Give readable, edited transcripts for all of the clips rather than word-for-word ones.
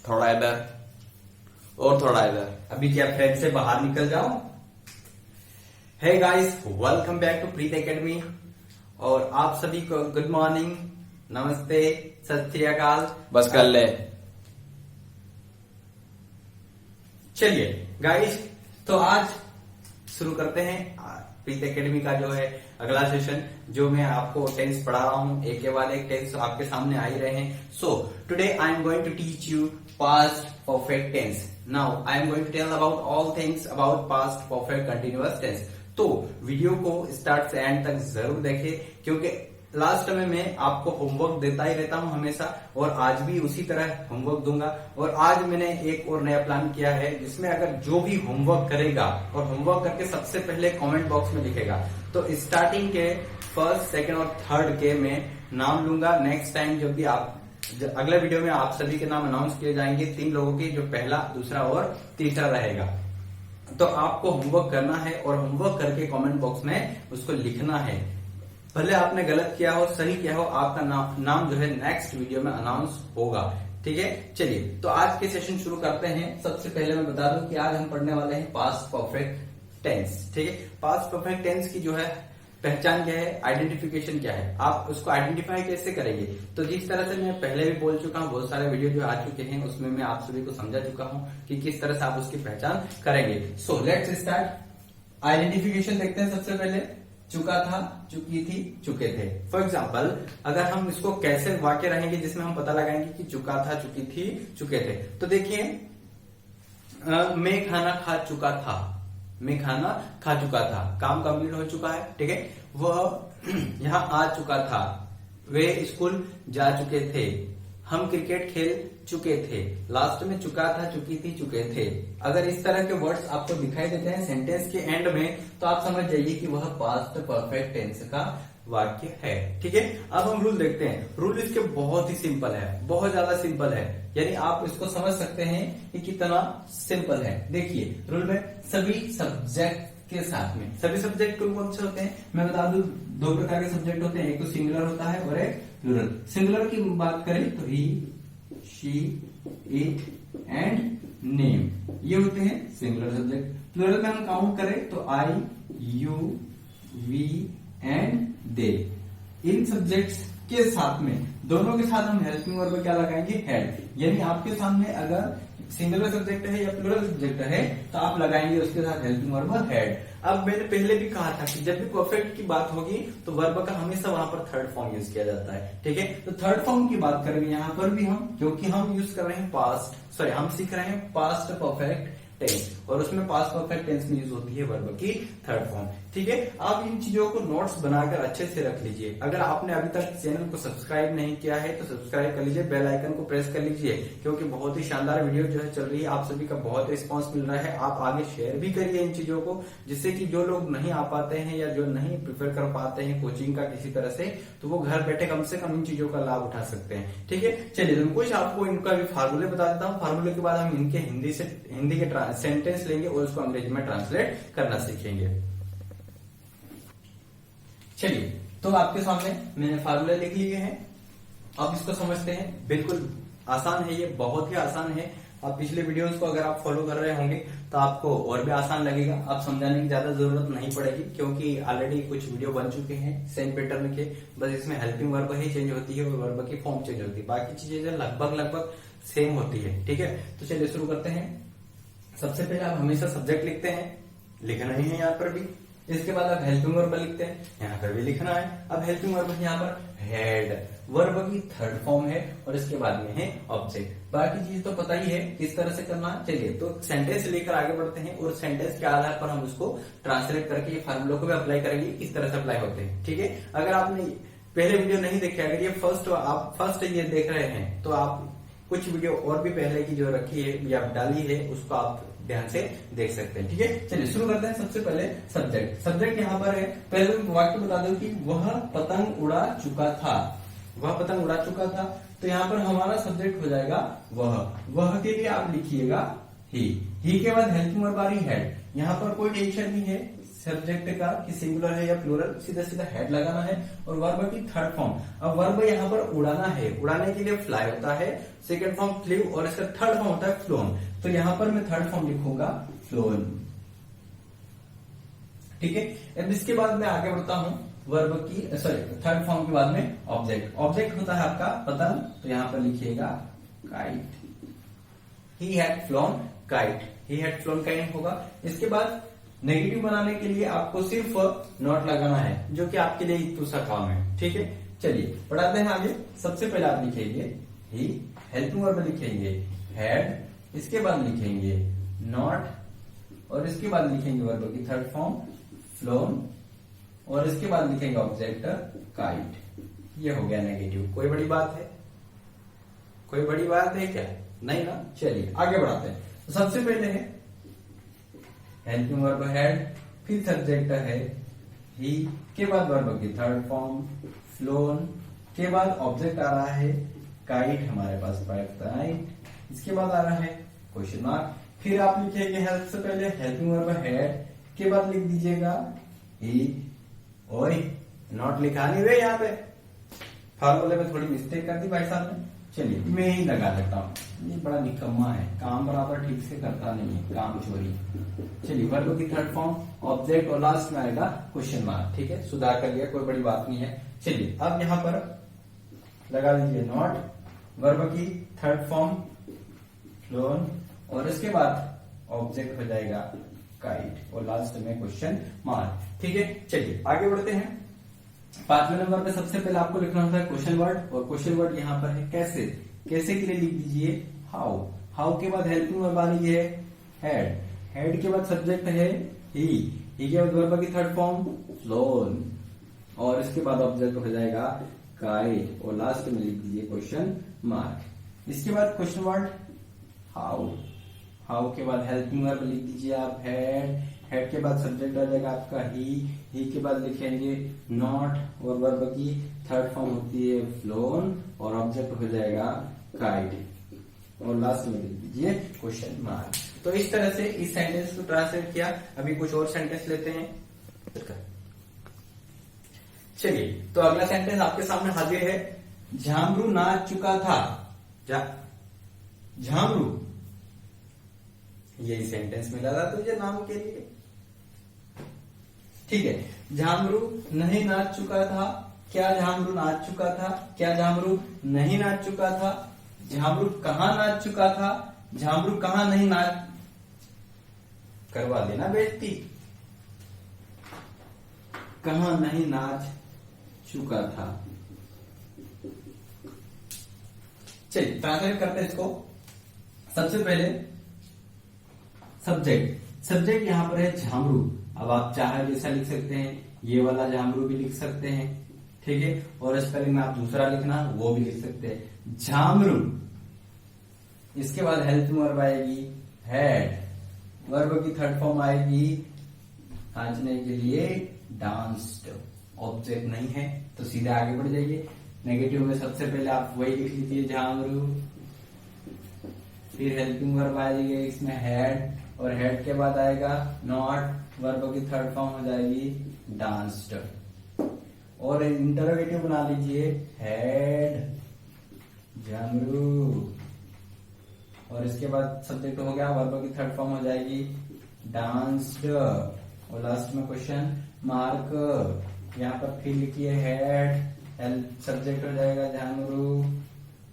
थोड़ा इधर और थोड़ा इधर। अभी क्या फ्रेंड से बाहर निकल जाओ। Hey guys, welcome back to Preet academy. और आप सभी को गुड मॉर्निंग, नमस्ते, सत श्री अकाल। बस कर ले। चलिए गाइस, तो आज शुरू करते हैं प्रीत एकेडमी का जो है अगला सेशन, जो मैं आपको टेंस पढ़ा रहा हूं। एक के बाद एक टेंस आपके सामने आ ही रहे हैं। So today I am going to teach you past perfect tense. Now I am going to tell about all things about past perfect continuous tense. तो वीडियो को स्टार्ट से एंड तक जरूर देखें, क्योंकि लास्ट में मैं आपको होमवर्क देता ही रहता हूं हमेशा, और आज भी उसी तरह होमवर्क दूंगा। और आज मैंने एक और नया प्लान किया है, जिसमें अगर जो भी होमवर्क करेगा और होमवर्क करके सबसे पहले कमेंट बॉक्स में लिखेगा, तो स्टार्टिंग के फर्स्ट, सेकंड और थर्ड के मैं नाम लूंगा। नेक्स्ट टाइम जब भी अगले वीडियो में आप सभी के नाम अनाउंस किए जाएंगे, 3 लोगों के, जो पहला, दूसरा और तीसरा रहेगा। तो आपको होमवर्क करना है और होमवर्क करके कमेंट बॉक्स में उसको लिखना है। भले आपने गलत किया हो, सही किया हो, आपका नाम जो है नेक्स्ट वीडियो में अनाउंस होगा। ठीक है, चलिए तो आज के सेशन शुरू करते हैं। सबसे पहले मैं बता दूं कि आज हम पढ़ने वाले हैं पास्ट परफेक्ट टेंस। ठीक है, पास्ट परफेक्ट टेंस की जो है पहचान क्या है, आइडेंटिफिकेशन क्या है, आप उसको आइडेंटिफाई कैसे करेंगे। तो जिस तरह से मैं पहले भी बोल चुका हूं, बहुत सारे वीडियो जो आ चुके हैं, उसमें मैं आप सभी को समझा चुका हूं कि किस तरह से आप उसकी पहचान करेंगे। So let's start. आइडेंटिफिकेशन देखते हैं सबसे पहले। चुका था, चुकी थी, चुके थे। फॉर एग्जाम्पल, अगर हम इसको कैसे वाक्य रहेंगे जिसमें हम पता लगाएंगे कि चुका था, चुकी थी, चुके थे। तो देखिए, मैं खाना खा चुका था, मैं खाना खा चुका था, काम कंप्लीट हो चुका है। ठीक है, वह यहाँ आ चुका था, वे स्कूल जा चुके थे, हम क्रिकेट खेल चुके थे। लास्ट में चुका था, चुकी थी, चुके थे। अगर इस तरह के वर्ड्स आपको दिखाई देते हैं सेंटेंस के एंड में, तो आप समझ जाइए कि वह पास्ट परफेक्ट टेंस का वाक्य है। ठीक है, अब हम रूल देखते हैं। रूल इसके बहुत ही सिंपल है, बहुत ज्यादा सिंपल है, यानी आप इसको समझ सकते हैं कि कितना सिंपल है। देखिए, रूल में सभी सब्जेक्ट के साथ में, सभी सब्जेक्ट कौन से होते हैं मैं बता दूं, 2 प्रकार के सब्जेक्ट होते हैं, एक तो सिंगुलर होता है और एक प्लूरल। सिंगुलर की बात करें तो ही, शी, इट एंड नेम, ये होते हैं सिंगुलर सब्जेक्ट। प्लूरल में हम काउंट करें तो I, you, we and they. इन सब्जेक्ट्स के साथ में, दोनों के साथ हम हेल्पिंग वर्ब क्या लगाएंगे, हैड। यानी आपके सामने अगर सिंगुलर सब्जेक्ट है या प्लूरल सब्जेक्ट है, तो आप लगाएंगे उसके साथ हेल्पिंग वर्ब हैड। अब मैंने पहले भी कहा था कि जब भी परफेक्ट की बात होगी तो वर्ब का हमेशा वहां पर थर्ड फॉर्म यूज किया जाता है। ठीक है, तो थर्ड फॉर्म की बात करेंगे यहाँ पर भी हम, क्योंकि हम यूज कर रहे हैं हम सीख रहे हैं पास्ट परफेक्ट टेंस, और उसमें पास्ट परफेक्ट टेंस में यूज होती है वर्ब की थर्ड फॉर्म। ठीक है, आप इन चीजों को नोट्स बनाकर अच्छे से रख लीजिए। अगर आपने अभी तक चैनल को सब्सक्राइब नहीं किया है तो सब्सक्राइब कर लीजिए, बेल आइकन को प्रेस कर लीजिए, क्योंकि बहुत ही शानदार वीडियो जो है चल रही है, आप सभी का बहुत रिस्पांस मिल रहा है। आप आगे शेयर भी करिए इन चीजों को, जिससे कि जो लोग नहीं आ पाते हैं या जो नहीं प्रिफर कर पाते हैं कोचिंग का किसी तरह से, तो वो घर बैठे कम से कम इन चीजों का लाभ उठा सकते हैं। ठीक है, चलिए तो कुछ आपको इनका भी फार्मूले बता देता हूँ। फार्मूले के बाद हम इनके हिंदी के सेंटेंस लेंगे और उसको अंग्रेजी में ट्रांसलेट करना सीखेंगे। चलिए, तो आपके सामने मैंने फार्मूले लिख लिए हैं, अब इसको समझते हैं। बिल्कुल आसान है, ये बहुत ही आसान है। अब पिछले वीडियोस को अगर आप फॉलो कर रहे होंगे तो आपको और भी आसान लगेगा, आप समझाने की ज्यादा जरूरत नहीं पड़ेगी, क्योंकि ऑलरेडी कुछ वीडियो बन चुके हैं सेम पैटर्न के। बस इसमें हेल्पिंग वर्ब ही चेंज होती है और वर्ब की फॉर्म चेंज होती है, बाकी चीजें जो लगभग सेम होती है। ठीक है, तो चलिए शुरू करते हैं। सबसे पहले आप हमेशा सब्जेक्ट लिखते हैं, लिखना ही है यहाँ पर भी। इसके बाद आप हेल्पिंग वर्ब लिखते हैं, यहाँ पर भी लिखना है। अब हेल्पिंग वर्ब यहाँ पर हैड, वर्ब की थर्ड फॉर्म है, और इसके बाद में है ऑब्जेक्ट। बाकी चीज तो पता ही है किस तरह से करना है। चलिए तो सेंटेंस लेकर आगे बढ़ते हैं, और सेंटेंस के आधार पर हम उसको ट्रांसलेट करके ये फार्मूलों को भी अप्लाई करेंगे, किस तरह से अप्लाई होते हैं। ठीक है, अगर आपने पहले वीडियो नहीं देखे, अगर ये फर्स्ट ये देख रहे हैं, तो आप कुछ वीडियो और भी पहले की जो रखी है या डाली है, उसको आप ध्यान से देख सकते हैं। ठीक है, चलिए शुरू करते हैं। सबसे पहले सब्जेक्ट यहाँ पर है। पहले वाक्य बता दूं कि वह पतंग उड़ा चुका था, वह पतंग उड़ा चुका था, तो यहाँ पर हमारा सब्जेक्ट हो जाएगा वह के लिए आप लिखिएगा ही के बाद हेल्पिंग वर्ब आ रही है। यहाँ पर कोई टेंशन नहीं है, सब्जेक्ट का कि सिंगुलर है या प्लूरल, सीधा सीधा हेड लगाना है। और वर्ब की थर्ड फॉर्म, अब वर्ब यहाँ पर उड़ाना है, उड़ाने के लिए फ्लाई होता है, सेकंड फॉर्म फ्लीव और इसका थर्ड फॉर्म होता है फ्लोन। तो यहाँ पर मैं थर्ड फॉर्म लिखूंगा फ्लोन। ठीक है, अब इसके बाद मैं आगे बढ़ता हूं वर्ब की थर्ड फॉर्म के बाद में ऑब्जेक्ट। ऑब्जेक्ट होता है आपका पतंग, तो यहाँ पर लिखिएगा kite. He had phloem kite, he had phloem kite होगा। इसके बाद नेगेटिव बनाने के लिए आपको सिर्फ नॉट लगाना है, जो कि आपके लिए दूसरा काम है। ठीक है, चलिए पढ़ाते हैं आगे। सबसे पहले आप लिखेंगे ही, हेल्पिंग वर्ब लिखेंगे हैड, इसके बाद लिखेंगे नॉट और इसके बाद लिखेंगे वर्ब की थर्ड फॉर्म फ्लोन और इसके बाद लिखेंगे ऑब्जेक्ट काइट। ये हो गया नेगेटिव। कोई बड़ी बात है? कोई बड़ी बात है क्या? नहीं ना। चलिए आगे बढ़ाते हैं। तो सबसे पहले है हेल्पिंग वर्ब हैड, फिर सब्जेक्ट है ही, के बाद वर्ब की थर्ड फॉर्म फ्लोन, के बाद ऑब्जेक्ट आ रहा है काइट हमारे पास काइट, इसके बाद आ रहा है क्वेश्चन मार्क। फिर आप लिखेंगे हेल्प से पहले हेल्पिंग वर्ब हैड, के बाद लिख दीजिएगा ही। ओए नॉट लिखा नहीं रहे, यहाँ पे फार्मूले में थोड़ी मिस्टेक कर दी भाई साहब ने। चलिए मैं ही लगा देता हूँ, ये बड़ा निकम्मा है, काम बराबर ठीक से करता नहीं है, काम चोरी। चलिए वर्ब की थर्ड फॉर्म ऑब्जेक्ट और लास्ट में आएगा क्वेश्चन मार्क। ठीक है, सुधार कर लिया, कोई बड़ी बात नहीं है। चलिए अब यहाँ पर लगा दीजिए नॉट, वर्ब की थर्ड फॉर्म फ्लोन और इसके बाद ऑब्जेक्ट हो जाएगा काइट और लास्ट में क्वेश्चन मार्क। ठीक है, चलिए आगे बढ़ते हैं। 5वें नंबर पे सबसे पहले आपको लिखना होता है क्वेश्चन वर्ड, और क्वेश्चन वर्ड यहाँ पर है कैसे। कैसे के लिए लिख दीजिए हाउ, हाउ के बाद हेल्पिंग वर्ब आ रही है हैड, हेड के बाद सब्जेक्ट है ही के बाद वर्ब की थर्ड फॉर्म फ्लोन और इसके बाद ऑब्जेक्ट हो जाएगा काइट और लास्ट में लिख दीजिए क्वेश्चन मार्क। इसके बाद क्वेश्चन वर्ड हाउ, हाउ के बाद हेल्पिंग वर्ब लिख दीजिए आप हैड, हेड के बाद सब्जेक्ट आ जाएगा आपका ही के बाद लिखेंगे नॉट और वर्ब की थर्ड फॉर्म होती है फ्लोन और ऑब्जेक्ट हो जाएगा काइट और लास्ट में लिख दीजिए क्वेश्चन मार्क। तो इस तरह से इस सेंटेंस को ट्रांसलेट किया। अभी कुछ और सेंटेंस लेते हैं। चलिए तो अगला सेंटेंस आपके सामने हाजिर है। झामरू नाच चुका था। झामरू, यही सेंटेंस मिला था तुझे नाम के लिए। ठीक है, झामरू नहीं नाच चुका था। क्या झामरू नाच चुका था? क्या झामरू नहीं नाच चुका था? झामरू कहाँ नाच चुका था? झामरू कहाँ नहीं नाच, करवा देना बेइज्जती। कहाँ नहीं नाच चुका था। चलिए ट्रांसलेट करते हैं इसको। सबसे पहले सब्जेक्ट, सब्जेक्ट यहां पर है झामरू। अब आप चाहे जैसा लिख सकते हैं, ये वाला झामरू भी लिख सकते हैं। ठीक है, और स्पेलिंग में आप दूसरा लिखना वो भी लिख सकते हैं झामरू। इसके बाद हेल्पिंग वर्ब आएगी हैड, वर्ब की थर्ड फॉर्म आएगी नाचने के लिए डांस्ड। ऑब्जेक्ट नहीं है तो सीधे आगे बढ़ जाइए। नेगेटिव में सबसे पहले आप वही लिख लीजिए झामरू, फिर हेल्पिंग वर्ब आएगी इसमें हैड और हेड के बाद आएगा नॉट, वर्ब की थर्ड फॉर्म हो जाएगी डांस्ड और इंटरोगेटिव बना लीजिए हैड झामरू और इसके बाद सब्जेक्ट हो गया, वर्ब की थर्ड फॉर्म हो जाएगी डांस्ड और लास्ट में क्वेश्चन मार्क। यहाँ पर फिर लिखिए हैड, सब्जेक्ट हो जाएगा झामरू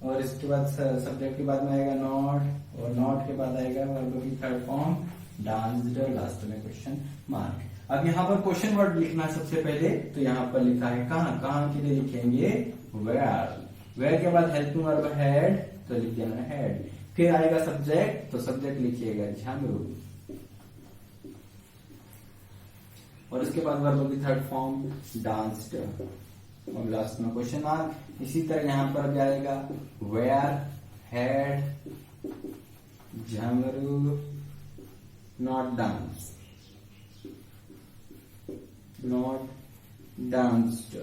और इसके बाद सब्जेक्ट के बाद में आएगा नॉट और नॉट के बाद आएगा वर्ब की थर्ड फॉर्म डांस्ड, लास्ट में क्वेश्चन मार्क। अब यहाँ पर क्वेश्चन वर्ड लिखना है सबसे पहले, तो यहाँ पर लिखा है कहाँ, कहाँ के लिए लिखेंगे वेयर, वेयर के बाद हेल्पिंग वर्ब हैड तो लिख देना हैड, फिर आएगा सब्जेक्ट तो सब्जेक्ट लिखिएगा झामरू और इसके बाद वर्ब की थर्ड फॉर्म डांस्ड और लास्ट में क्वेश्चन मार्क। इसी तरह यहां पर भी आएगा where had Jhamru not dance, not danced.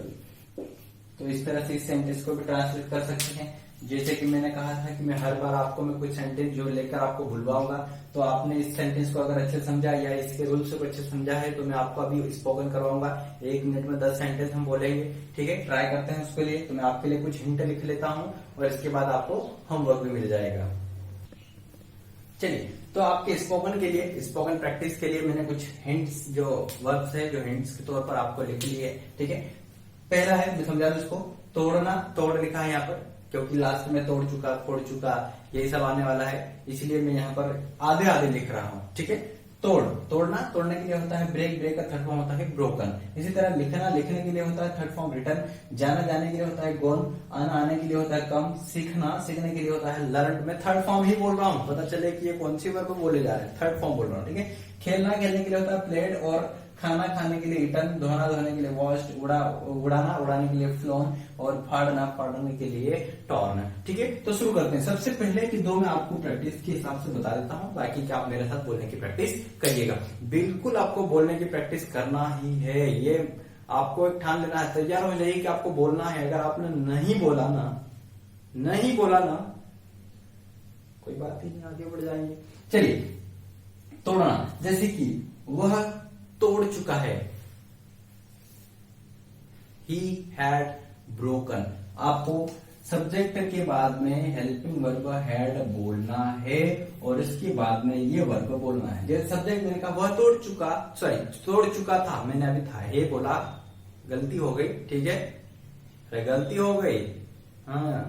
तो इस तरह से इस सेंटेंस को भी ट्रांसलेट कर सकते हैं। जैसे कि मैंने कहा था कि मैं हर बार आपको मैं कुछ सेंटेंस जो लेकर आपको भूलवाऊंगा, तो आपने इस सेंटेंस को अगर अच्छे समझा या इसके रूल्स को अच्छे समझा है तो मैं आपको अभी स्पोकन करवाऊंगा। 1 मिनट में 10 सेंटेंस हम बोलेंगे, ठीक है। ट्राई करते हैं उसके लिए। तो मैं आपके लिए कुछ हिंट लिख लेता हूँ और इसके बाद आपको होमवर्क भी मिल जाएगा। चलिए, तो आपके स्पोकन के लिए, स्पोकन प्रैक्टिस के लिए मैंने कुछ हिंट्स जो वर्ब्स है जो हिंट्स के तौर पर आपको लिख लिए, ठीक है। पहला है, मैं समझा दूं इसको, तोड़ना। तोड़ लिखा है यहाँ पर क्योंकि लास्ट में तोड़ चुका, फोड़ चुका, यही सब आने वाला है, इसलिए मैं यहाँ पर आधे आधे लिख रहा हूँ, ठीक है। तोड़, तोड़ना, तोड़ने के लिए होता है ब्रेक, ब्रेक का थर्ड फॉर्म होता है ब्रोकन। इसी तरह लिखना, लिखने के लिए होता है थर्ड फॉर्म रिटर्न। जाना, जाने के लिए होता है गोन। आना, आने के लिए होता है कम। सीखना, सीखने के लिए होता है लर्न। मैं थर्ड फॉर्म ही बोल रहा हूँ, पता चले कि ये कौन सी वर्ब बोले जा रहे हैं, थर्ड फॉर्म बोल रहा हूँ, ठीक है। खेलना, खेलने के लिए होता है प्लेड। और खाना, खाने के लिए ईटन। धोना, धोने के लिए वॉश्ड। उड़ाना, उड़ाने के लिए फ्लोन। और फाड़ना, फाड़ने के लिए टॉर्न, ठीक है। तो शुरू करते हैं। सबसे पहले कि 2 मैं आपको प्रैक्टिस के हिसाब से बता देता हूँ, बाकी क्या आप मेरे साथ बोलने की प्रैक्टिस करिएगा। बिल्कुल आपको बोलने की प्रैक्टिस करना ही है, ये आपको एक ठान लेना है, तैयार हो जाइए कि आपको बोलना है। अगर आपने नहीं बोला ना, कोई बात ही नहीं, आगे बढ़ जाएंगे। चलिए, तोड़ना, जैसे कि वह तोड़ चुका है, he had broken। आपको सब्जेक्ट के बाद में हेल्पिंग वर्ब हैड बोलना है और इसके बाद में ये वर्ब बोलना है। जैसे सब्जेक्ट मैंने कहा वह तोड़ चुका, तोड़ चुका था, मैंने अभी था हे बोला, गलती हो गई, ठीक है, अरे गलती हो गई, हाँ।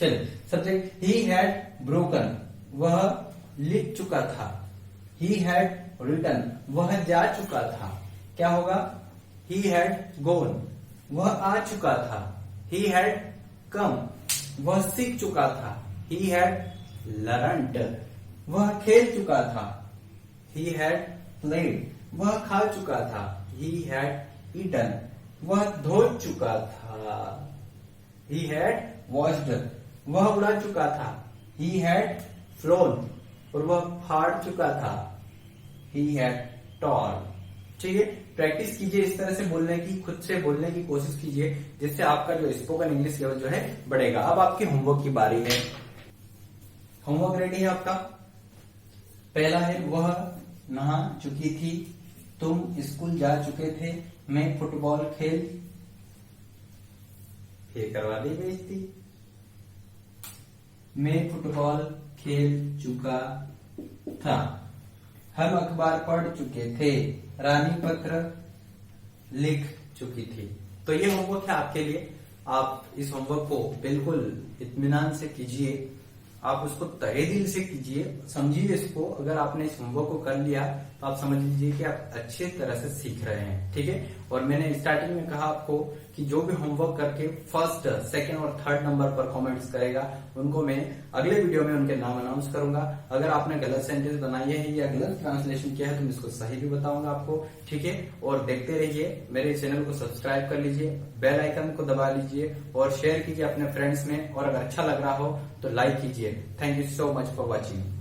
चलिए, सब्जेक्ट he had broken, वह लिख चुका था। he had written, वह जा चुका था, क्या होगा, he had gone, वह आ चुका था। he had come, वह सीख चुका था। he had learned, वह खेल चुका था। he had played, वह खा चुका था। he had eaten, वह धो चुका था। he had washed, वह उड़ा चुका था। he had flown, और वह फाड़ चुका था। he had torn, ठीक है। प्रैक्टिस कीजिए इस तरह से बोलने की, खुद से बोलने की कोशिश कीजिए, जिससे आपका जो स्पोकन इंग्लिश लेवल जो है बढ़ेगा। अब आपके होमवर्क की बारी है। होमवर्क रेडी है आपका। पहला है, वह नहा चुकी थी, तुम स्कूल जा चुके थे, मैं फुटबॉल खेल, ये करवा दी बेइज्जती। मैं फुटबॉल खेल चुका था, हम अखबार पढ़ चुके थे, रानी पत्र लिख चुकी थी। तो ये होमवर्क है आपके लिए। आप इस होमवर्क को बिल्कुल इत्मीनान से कीजिए, आप उसको तहे दिल से कीजिए, समझिए इसको। अगर आपने इस होमवर्क को कर लिया तो आप समझ लीजिए कि आप अच्छे तरह से सीख रहे हैं, ठीक है। और मैंने स्टार्टिंग में कहा आपको कि जो भी होमवर्क करके फर्स्ट, सेकंड और थर्ड नंबर पर कमेंट्स करेगा उनको मैं अगले वीडियो में उनके नाम अनाउंस करूंगा। अगर आपने गलत सेंटेंस बनाई है या गलत ट्रांसलेशन किया है तो मैं इसको सही भी बताऊंगा आपको, ठीक है। और देखते रहिए, मेरे चैनल को सब्सक्राइब कर लीजिए, बेल आइकन को दबा लीजिए और शेयर कीजिए अपने फ्रेंड्स में। और अगर अच्छा लग रहा हो तो लाइक कीजिए। Thank you so much for watching.